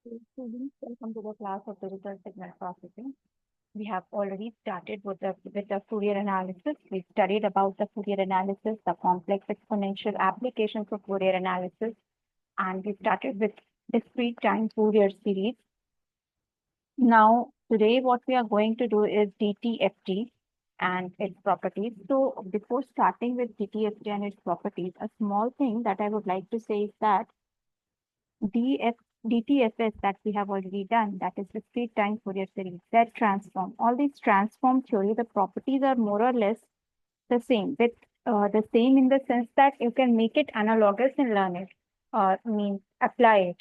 Students, welcome to the class of digital signal processing. We have already started with the Fourier analysis. We studied about the Fourier analysis, the complex exponential applications of Fourier analysis, and we started with discrete time Fourier series. Now, today what we are going to do is DTFT and its properties. So before starting with DTFT and its properties, a small thing that I would like to say is that DTFS that we have already done, that is discrete time Fourier series, that transform. All these transform theory, the properties are more or less the same, with the same in the sense that you can make it analogous and learn it, or means apply it.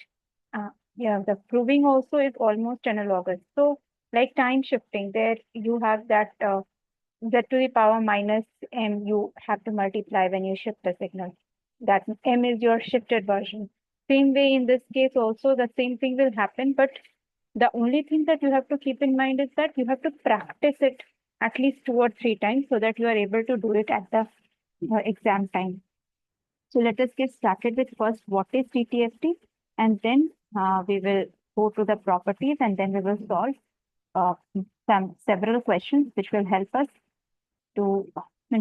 Yeah, the proving also is almost analogous. So, like time shifting, there you have that z to the power minus m you have to multiply when you shift the signal. That m is your shifted version. Same way in this case also the same thing will happen, but the only thing that you have to keep in mind is that you have to practice it at least 2 or 3 times so that you are able to do it at the exam time. So let us get started with first what is DTFT, and then we will go to the properties, and then we will solve several questions which will help us to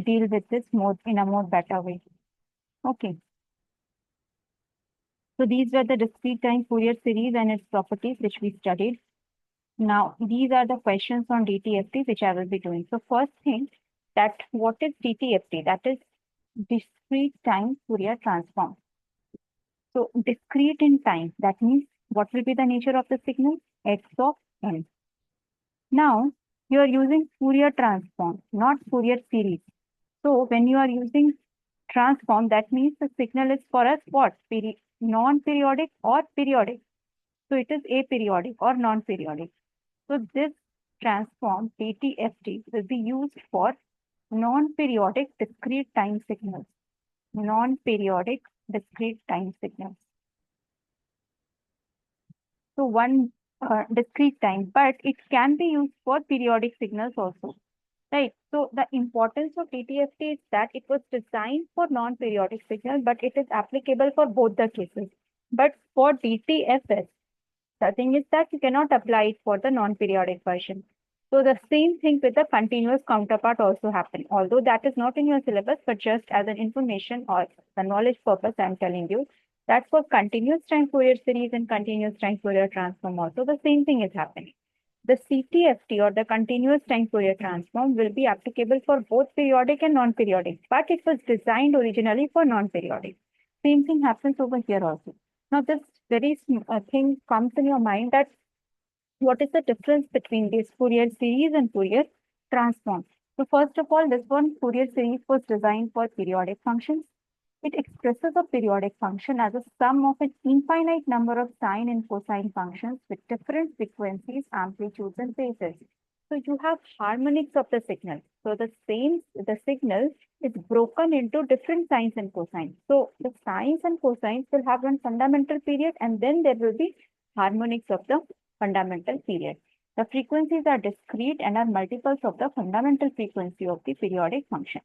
deal with this more in a more better way. Okay. So these were the discrete time Fourier series and its properties which we studied. Now, these are the questions on DTFT which I will be doing. So first thing, that what is DTFT? That is discrete time Fourier transform. So discrete in time, that means what will be the nature of the signal? X of n. Now, you are using Fourier transform, not Fourier series. So when you are using transform, that means the signal is for us what? Non-periodic or periodic. So it is aperiodic or non-periodic. So this transform DTFT will be used for non-periodic discrete time signals. Non-periodic discrete time signals. So one discrete time, but it can be used for periodic signals also. Right. So the importance of DTFT is that it was designed for non-periodic signal, but it is applicable for both the cases. But for DTFS, the thing is that you cannot apply it for the non-periodic version. So the same thing with the continuous counterpart also happen. Although that is not in your syllabus, but just as an information or the knowledge purpose, I'm telling you that for continuous time Fourier series and continuous time Fourier transform also the same thing is happening. The CTFT or the continuous time Fourier transform will be applicable for both periodic and non-periodic, but it was designed originally for non-periodic. Same thing happens over here also. Now, this very thing comes in your mind that what is the difference between this Fourier series and Fourier transform? So first of all, this one Fourier series was designed for periodic functions. It expresses a periodic function as a sum of an infinite number of sine and cosine functions with different frequencies, amplitudes, and phases. So you have harmonics of the signal. So the signal is broken into different sines and cosines. So the sines and cosines will have one fundamental period, and then there will be harmonics of the fundamental period. The frequencies are discrete and are multiples of the fundamental frequency of the periodic function.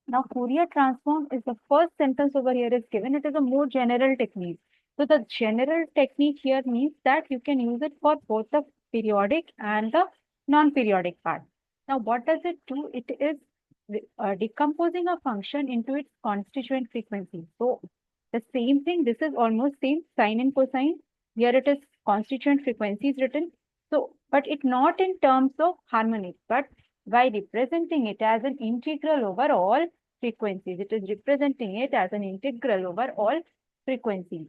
Now, Fourier transform is the first sentence over here is given. It is a more general technique. So the general technique here means that you can use it for both the periodic and the non-periodic part. Now, what does it do? It is decomposing a function into its constituent frequency. So the same thing, this is almost same sine and cosine. Here it is constituent frequencies written. So, but it not in terms of harmonics, but by representing it as an integral over all frequencies. It is representing it as an integral over all frequencies.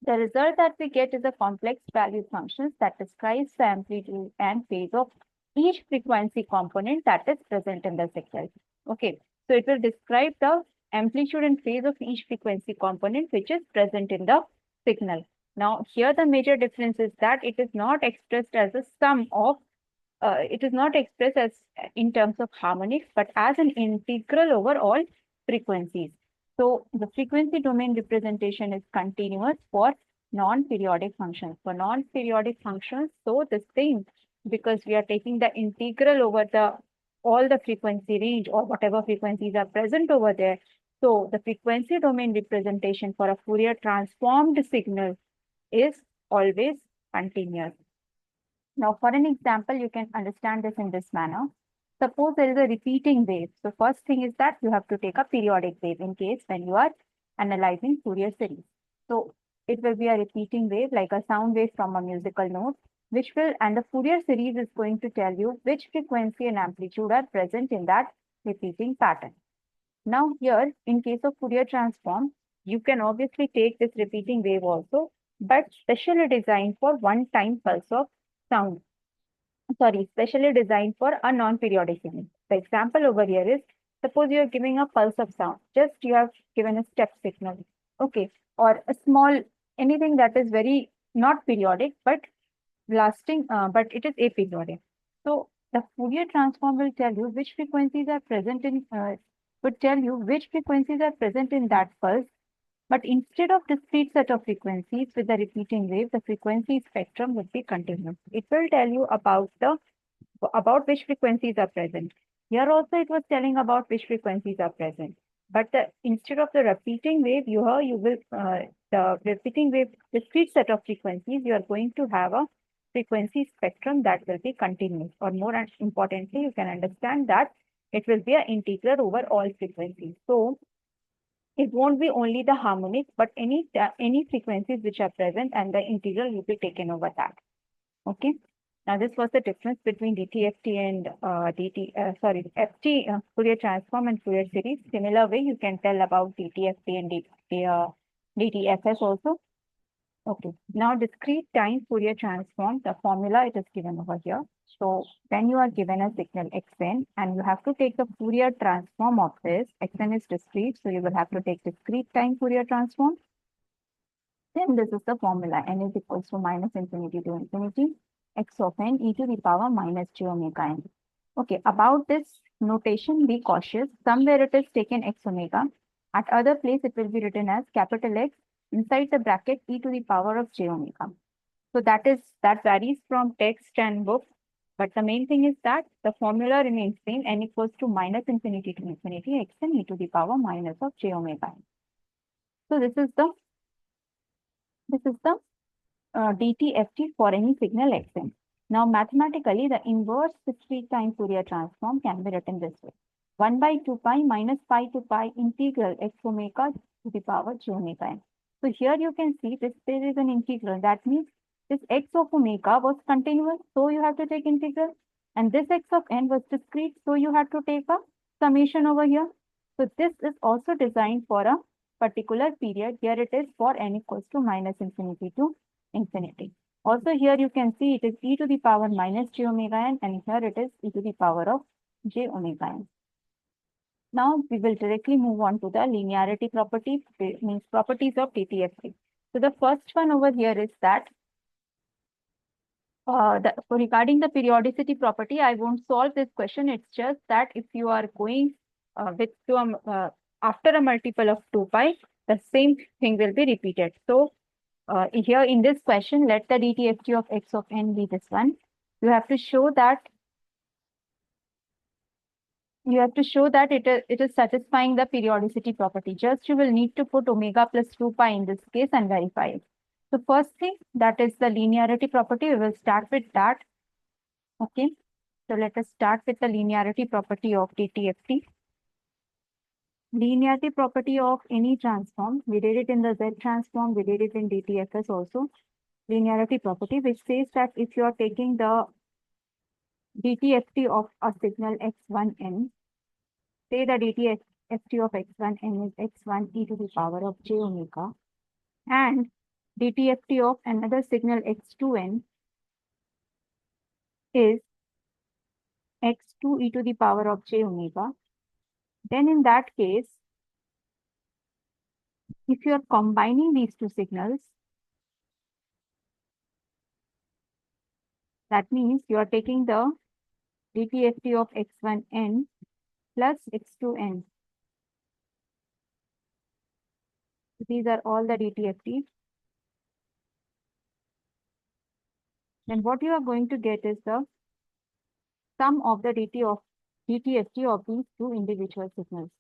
The result that we get is a complex value function that describes the amplitude and phase of each frequency component that is present in the signal. Okay, so it will describe the amplitude and phase of each frequency component which is present in the signal. Now, here the major difference is that it is not expressed as a sum of it is not expressed as in terms of harmonics, but as an integral over all frequencies. So the frequency domain representation is continuous for non-periodic functions. For non-periodic functions, so the same, because we are taking the integral over the all the frequency range or whatever frequencies are present over there. So the frequency domain representation for a Fourier transformed signal is always continuous. Now, for an example, you can understand this in this manner. Suppose there is a repeating wave. So first thing is that you have to take a periodic wave in case when you are analyzing Fourier series. So it will be a repeating wave like a sound wave from a musical note, and the Fourier series is going to tell you which frequency and amplitude are present in that repeating pattern. Now here, in case of Fourier transform, you can obviously take this repeating wave also, but specially designed for one-time pulse of sound. Specially designed for a non-periodic unit. The example over here is, suppose you are giving a pulse of sound, just you have given a step signal, okay, or a small, anything that is very not periodic, but lasting, but it is aperiodic. So the Fourier transform will tell you which frequencies are present in, that pulse. But instead of discrete set of frequencies with the repeating wave, the frequency spectrum would be continuous. It will tell you about which frequencies are present. Here also it was telling about which frequencies are present. But instead of the repeating wave, the repeating wave discrete set of frequencies, you are going to have a frequency spectrum that will be continuous. Or more importantly, you can understand that it will be an integral over all frequencies. So it won't be only the harmonic, but any frequencies which are present, and the integral will be taken over that. Okay. Now this was the difference between DTFT and FT, Fourier transform and Fourier series. Similar way you can tell about DTFT and DTFS also. Okay. Now discrete time Fourier transform, the formula it is given over here. So when you are given a signal xn and you have to take the Fourier transform of this, xn is discrete, so you will have to take discrete time Fourier transform. Then this is the formula, n is equals to minus infinity to infinity, x of n e to the power minus j omega n. Okay, about this notation, be cautious. Somewhere it is taken x omega. At other place, it will be written as capital X inside the bracket e to the power of j omega. So that varies from text and book. But the main thing is that the formula remains same, n equals to minus infinity to infinity, x n e to the power minus of j omega n. So this is the DTFT for any signal xn. Now mathematically, the inverse discrete time Fourier transform can be written this way. 1 by 2 pi minus pi to pi integral x omega to the power j omega n. So here you can see this, there is an integral. That means this x of omega was continuous, so you have to take integral. And this x of n was discrete, so you have to take a summation over here. So this is also designed for a particular period. Here it is for n equals to minus infinity to infinity. Also here you can see it is e to the power minus j omega n, and here it is e to the power of j omega n. Now we will directly move on to the linearity property, means properties of DTFT. So the first one over here is that regarding the periodicity property, I won't solve this question. It's just that if you are going after a multiple of 2 pi, the same thing will be repeated. So here in this question, let the DTFT of x of n be this one. You have to show that it is satisfying the periodicity property. Just you will need to put omega plus 2 pi in this case and verify it. So first thing, that is the linearity property. We will start with that. Okay. So let us start with the linearity property of DTFT. Linearity property of any transform. We did it in the Z transform. We did it in DTFS also. Linearity property, which says that if you are taking the DTFT of a signal x1n, say the DTFT of x1n is x1 e to the power of j omega, and DTFT of another signal x2n is x2 e to the power of j omega, then in that case, if you are combining these two signals, that means you are taking the DTFT of x1n plus x2n. These are all the DTFTs. Then what you are going to get is the sum of the DTFT of these two individual signals.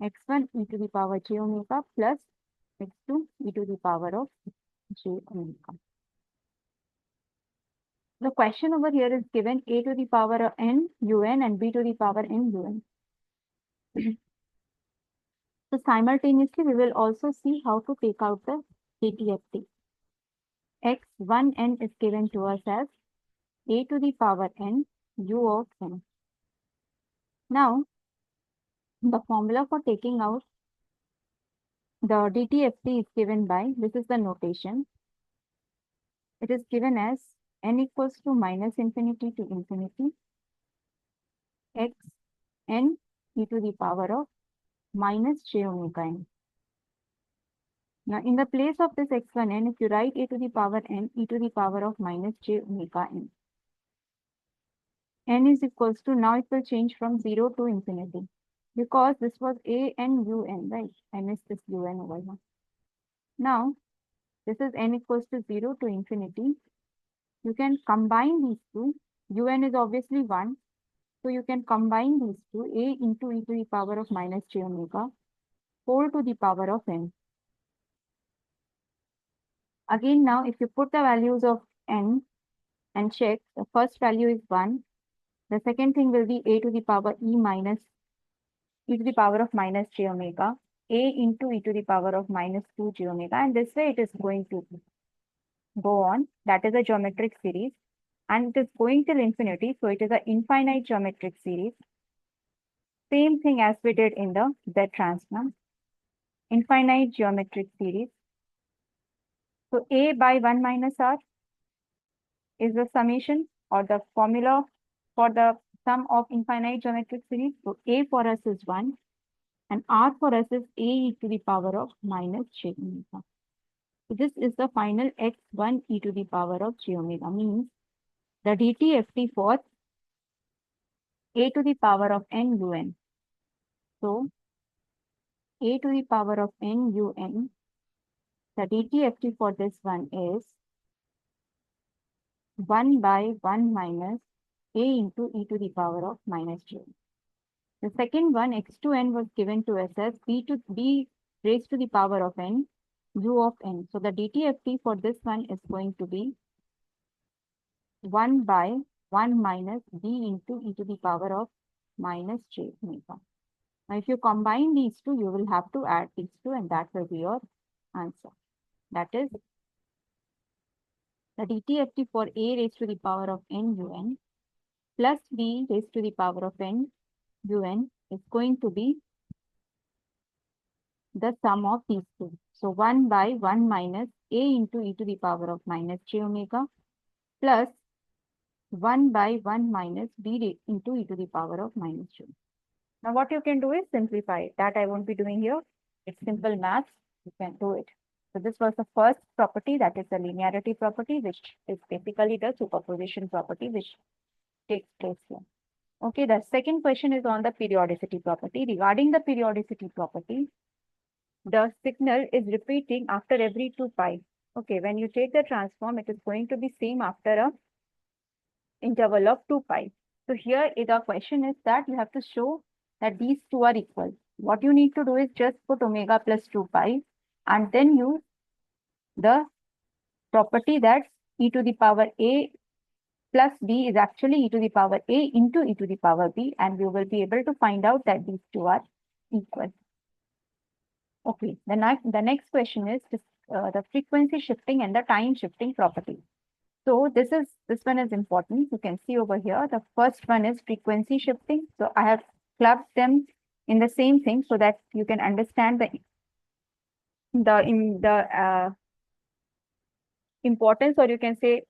x1 e to the power j omega plus x2 e to the power of j omega. the question over here is given a to the power n un and b to the power n un. So simultaneously, we will also see how to take out the DTFT. x1n is given to us as a to the power n u of n. Now, the formula for taking out the DTFT is given by, this is the notation. It is given as n equals to minus infinity to infinity, x n e to the power of minus j omega n. Now, in the place of this x1n, if you write a to the power n e to the power of minus j omega n is equals to, now it will change from 0 to infinity, because this was a n u n, right? I missed this un over here. Now, this is n equals to 0 to infinity. You can combine these two. Un is obviously 1. So you can combine these two, a into e to the power of minus j omega whole to the power of n. Again, now if you put the values of n and check, the first value is 1. The second thing will be a to the power e to the power of minus j omega, a into e to the power of minus 2 j omega, and this way it is going to go on. That is a geometric series, and it is going till infinity, so it is an infinite geometric series. Same thing as we did in the Z transform, infinite geometric series. So a by 1 minus r is the summation or the formula for the sum of infinite geometric series. So a for us is 1 and r for us is a e to the power of minus j omega. So this is the final x1 e to the power of j omega, means the DTFT for a to the power of n un. So a to the power of n un, the DTFT for this one is 1 by 1 minus a into e to the power of minus j. The second one, x2n, was given to us as b raised to the power of n u of n. So the DTFT for this one is going to be 1 by 1 minus b into e to the power of minus j omega. Now, if you combine these two, you will have to add these two, and that will be your answer. That is, the DTFT for a raised to the power of n un plus b raised to the power of n un is going to be the sum of these two. So 1 by 1 minus a into e to the power of minus j omega plus 1 by 1 minus b into e to the power of minus j. Now what you can do is simplify it. That I won't be doing here. It's simple math. You can do it. So this was the first property, that is the linearity property, which is basically the superposition property which takes place here. Okay, the second question is on the periodicity property. Regarding the periodicity property, the signal is repeating after every 2 pi. Okay, when you take the transform, it is going to be same after a interval of 2 pi. So here the question is that you have to show that these two are equal. What you need to do is just put omega plus 2 pi and then use the property that e to the power a plus b is actually e to the power a into e to the power b, and you will be able to find out that these two are equal. Okay, the next question is the frequency shifting and the time shifting property. So this one is important. You can see over here, the first one is frequency shifting. So I have clubbed them in the same thing so that you can understand the importance, or you can say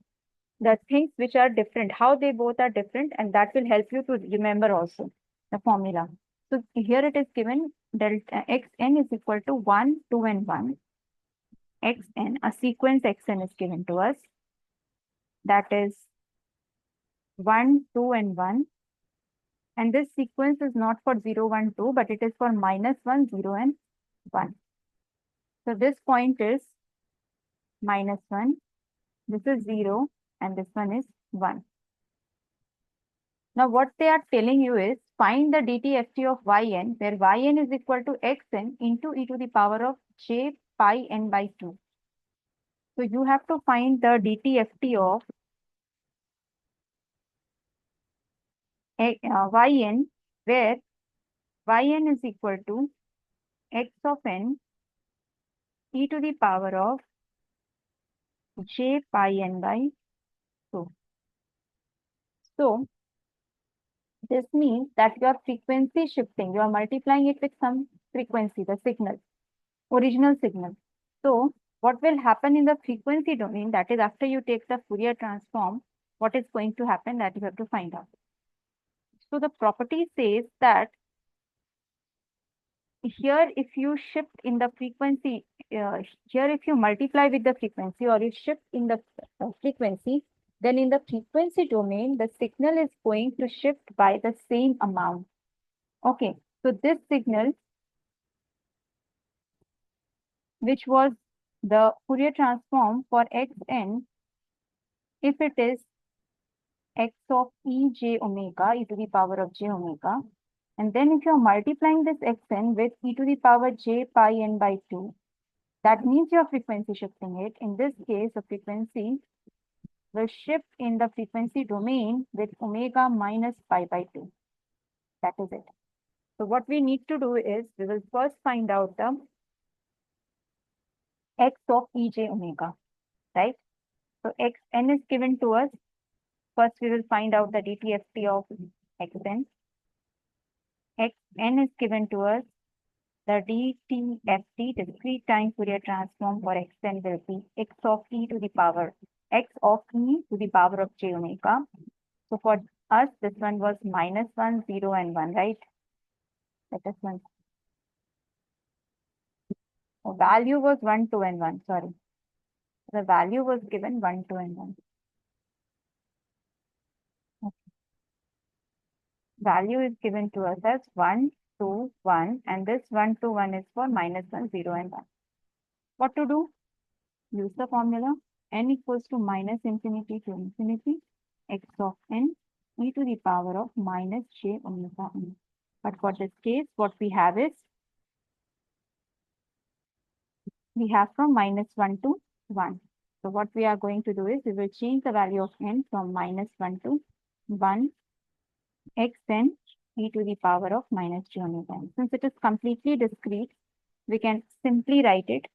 the things which are different, how they both are different, and that will help you to remember also the formula. So here it is given delta xn is equal to 1, 2, and 1. Xn, a sequence xn is given to us. That is 1, 2, and 1. And this sequence is not for 0, 1, 2, but it is for -1, 0, and 1. So this point is -1, this is 0, and this one is 1. Now what they are telling you is find the DTFT of yn, where yn is equal to xn into e to the power of j pi n by 2. So you have to find the DTFT of yn, where yn is equal to x of n e to the power of j pi n by 2. So this means that your frequency shifting, you are multiplying it with some frequency, the signal, original signal. So what will happen in the frequency domain, that is after you take the Fourier transform, what is going to happen, that you have to find out. So the property says that here if you shift in the frequency, here if you multiply with the frequency or you shift in the frequency, then in the frequency domain, the signal is going to shift by the same amount. Okay, so this signal, which was the Fourier transform for xn, if it is x of e j omega, e to the power of j omega, and then if you are multiplying this xn with e to the power j pi n by 2, that means you are frequency shifting it. In this case, the frequency will shift in the frequency domain with omega minus pi by 2. That is it. So what we need to do is, we will first find out the x of e j omega, right? So xn is given to us. First, we will find out the DTFT of xn. xn is given to us. The DTFT, discrete time Fourier transform for xn, will be x of e to the power, x of e to the power of j omega. So for us, this one was -1, 0, and 1, right? Let us one. The value was 1, 2, and 1. Sorry. The value was given 1, 2, and 1. Okay. Value is given to us as 1, 2, 1, and this 1, 2, 1 is for -1, 0, and 1. What to do? Use the formula. N equals to minus infinity to infinity, x of n e to the power of minus j omega n. But for this case, what we have is, we have from -1 to 1. So what we are going to do is, we will change the value of n from -1 to 1, xn e to the power of minus j omega n. Since it is completely discrete, we can simply write it.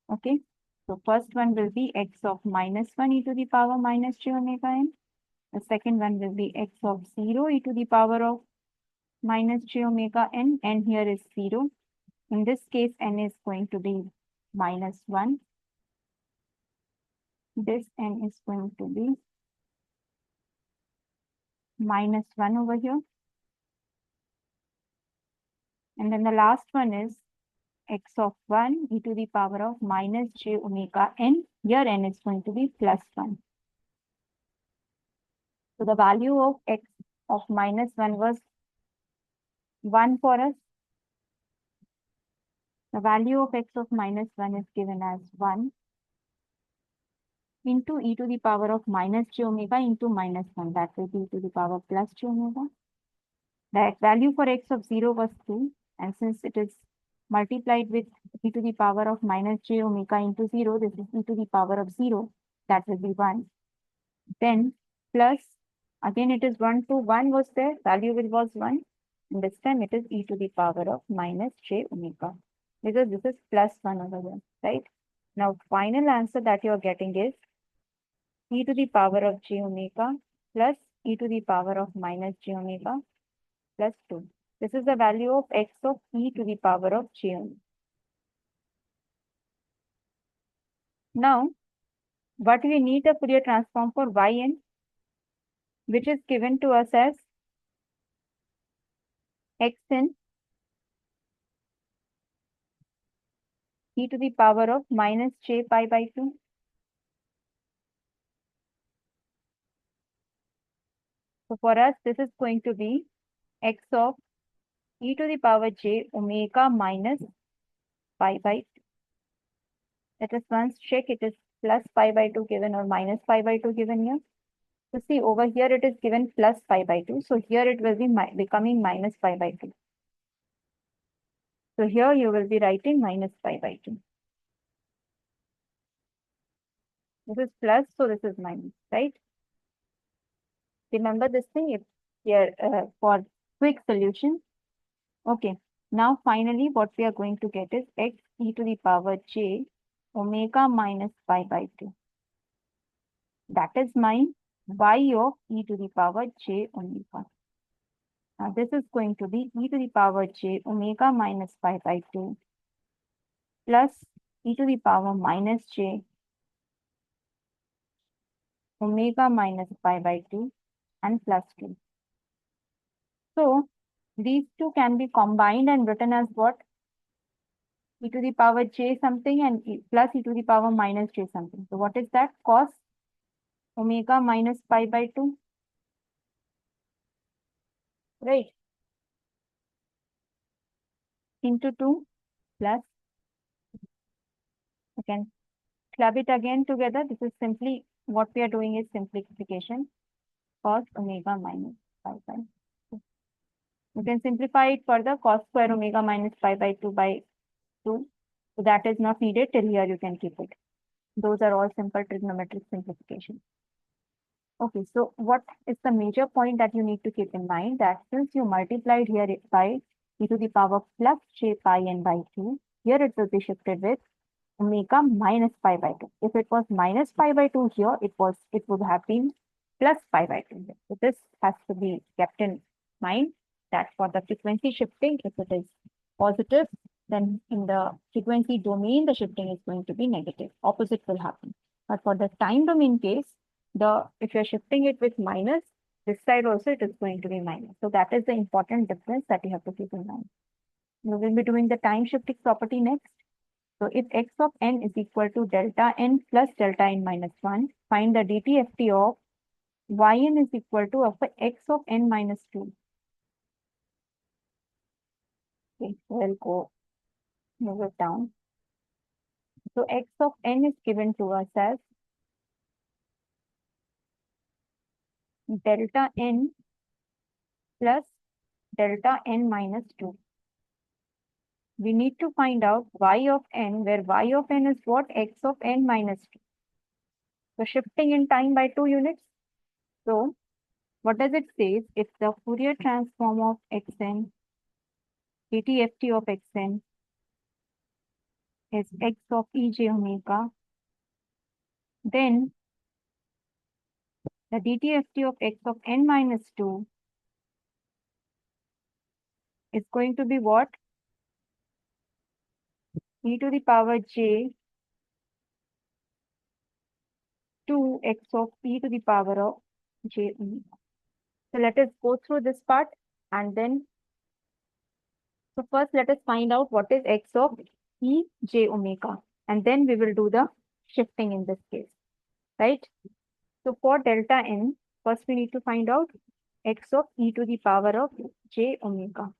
Okay. So first one will be x of -1 e to the power minus j omega n. The second one will be x of 0 e to the power of minus j omega n, and here is 0. In this case, n is going to be -1. This n is going to be -1 over here. And then the last one is x of 1 e to the power of minus j omega n. Here n is going to be +1. So the value of x of -1 was 1 for us. The value of x of -1 is given as 1 into e to the power of minus j omega into -1. That will be e to the power plus j omega. The value for x of 0 was 2. And since it is multiplied with e to the power of minus j omega into 0, this is e to the power of 0. That will be 1. Then plus, again it is 1 to 1 was there. Value was 1. And this time it is e to the power of minus j omega. Because this is +1 over here, right? Now, final answer that you are getting is e to the power of j omega plus e to the power of minus j omega plus 2. This is the value of x of e to the power of j omega. Now, what we need a Fourier transform for yn, which is given to us as xn e to the power of minus j pi by 2. So for us, this is going to be x of e to the power j omega minus pi by 2. Let us once check, it is plus pi by 2 given or minus pi by 2 given here. So see, over here it is given plus pi by 2. So here it will be becoming minus pi by 2. So here you will be writing minus pi by 2. This is plus, so this is minus, right? Remember this thing if here for quick solution. Okay. Now finally what we are going to get is x e to the power j omega minus pi by 2. That is my y of e to the power j omega. Now this is going to be e to the power j omega minus pi by 2 plus e to the power minus j omega minus pi by 2 and plus 2. So these two can be combined and written as what? E to the power j something and plus e to the power minus j something. So what is that? Cos omega minus pi by 2, right? Into 2 plus, you can club it again together. This is simply, what we are doing is simplification. Cos omega minus pi by 2. You can simplify it further, cos square omega minus pi by 2 by 2. So that is not needed till here, you can keep it. Those are all simple trigonometric simplification. Okay, so what is the major point that you need to keep in mind? That since you multiplied here by e to the power plus j pi n by 2, here it will be shifted with omega minus pi by 2. If it was minus pi by 2 here, it would have been plus pi by 2 here. So this has to be kept in mind that for the frequency shifting, if it is positive, then in the frequency domain, the shifting is going to be negative. Opposite will happen. But for the time domain case, if you're shifting it with minus, this side also it is going to be minus. So that is the important difference that you have to keep in mind. We will be doing the time shifting property next. So if x of n is equal to delta n plus delta n minus 1, find the DTFT of yn is equal to of x of n minus 2. Okay, we'll go move it down. So x of n is given to us as delta n plus delta n minus 2. We need to find out y of n, where y of n is what? X of n minus 2. So shifting in time by 2 units. So what does it say? If the Fourier transform of xn, DTFT of xn is x of ej omega, then the DTFT of x of n minus 2 is going to be what? E to the power j 2 x of e to the power of j omega. So let us go through this part and then, so first let us find out what is x of e j omega, and then we will do the shifting in this case, right? So for delta n, first we need to find out x of e to the power of j omega.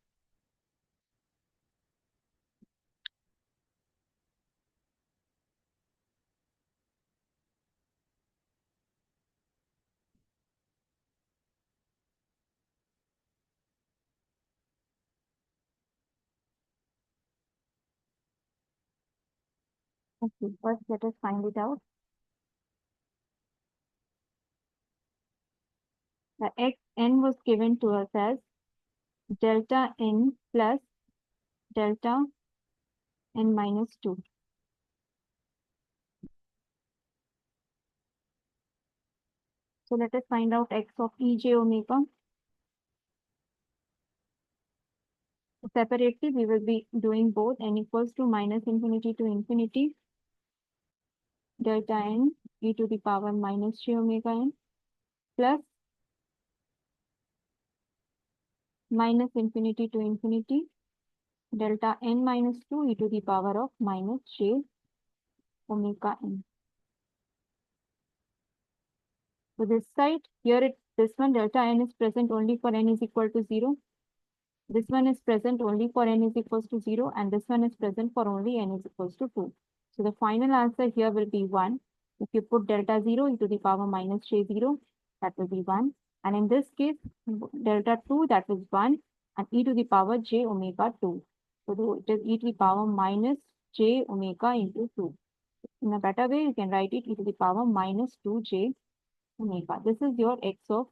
Okay, first let us find it out. The xn was given to us as delta n plus delta n minus 2. So let us find out x of ej omega. Separately, we will be doing both n equals to minus infinity to infinity delta n e to the power minus j omega n plus minus infinity to infinity delta n minus 2 e to the power of minus j omega n. So this side, here this one delta n is present only for n is equal to 0. This one is present only for n is equals to 0, and this one is present for only n is equals to 2. So the final answer here will be 1. If you put delta 0 e to the power minus j 0, that will be 1. And in this case, delta 2, that is 1, and e to the power j omega 2. So it is e to the power minus j omega into 2. In a better way, you can write it e to the power minus 2j omega. This is your x of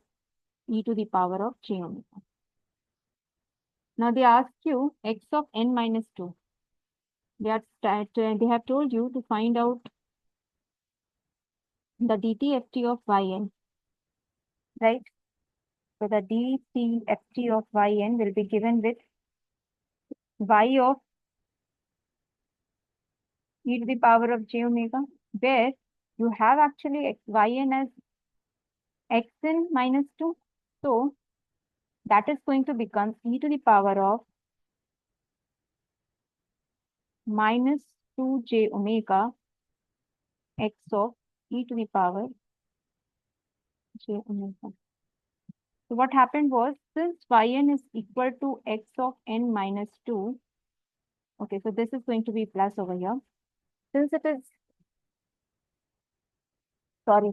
e to the power of j omega. Now they ask you x of n minus 2. They have told you to find out the DTFT of yn, right? So the DTFT of yn will be given with y of e to the power of j omega, where you have actually yn as xn minus 2. So that is going to become e to the power of minus 2j omega x of e to the power j omega. So what happened was, since yn is equal to x of n minus 2, okay, so this is going to be plus over here. Since it is, sorry,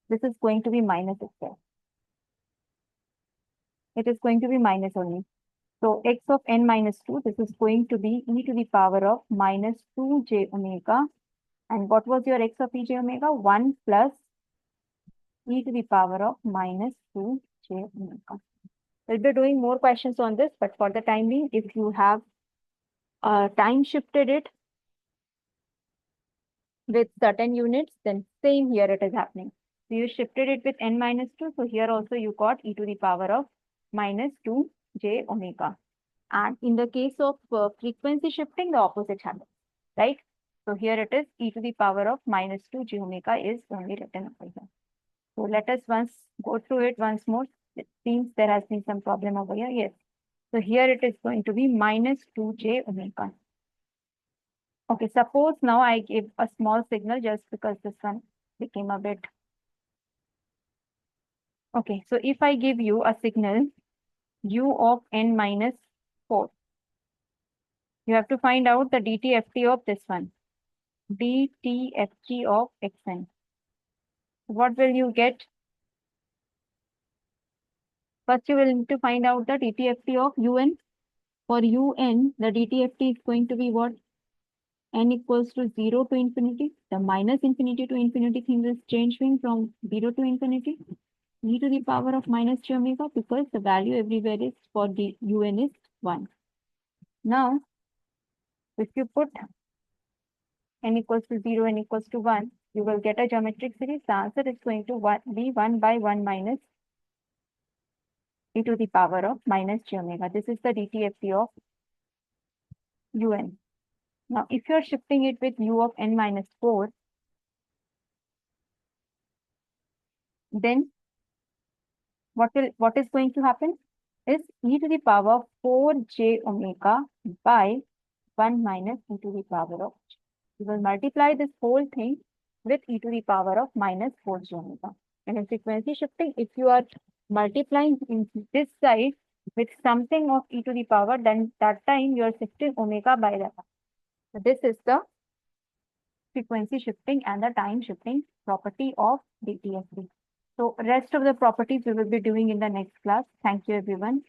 this is going to be minus itself. It is going to be minus only. So x of n minus 2, this is going to be e to the power of minus 2j omega. And what was your x of ej omega? 1 plus e to the power of minus 2j omega. We'll be doing more questions on this, but for the time being, if you have time shifted it with certain units, then same here it is happening. So you shifted it with n minus 2. So here also you got e to the power of minus 2j omega. And in the case of frequency shifting, the opposite happens, right? So here it is e to the power of minus 2j omega is only written over here. So let us once go through it once more. It seems there has been some problem over here. Yes. So here it is going to be minus 2j omega. Okay, suppose now I give a small signal just because this one became a bit. Okay, so if I give you a signal u of n minus 4, you have to find out the DTFT of this one, DTFT of xn. What will you get? First, you will need to find out the DTFT of un. For un, the DTFT is going to be what? N equals to 0 to infinity. The minus infinity to infinity thing is changing from 0 to infinity. E to the power of minus j omega, because the value everywhere is for the un is 1. Now, if you put n equals to 0, n equals to 1, you will get a geometric series. The answer is going to be 1 by 1 minus e to the power of minus j omega. This is the DTFT of un. Now, if you are shifting it with u of n minus 4, then what is going to happen is e to the power of 4j omega by 1 minus e to the power of j. You will multiply this whole thing with e to the power of minus 4j omega. And in frequency shifting, if you are multiplying in this side with something of e to the power, then that time you are shifting omega by that. So this is the frequency shifting and the time shifting property of DTFT. So rest of the properties we will be doing in the next class. Thank you, everyone.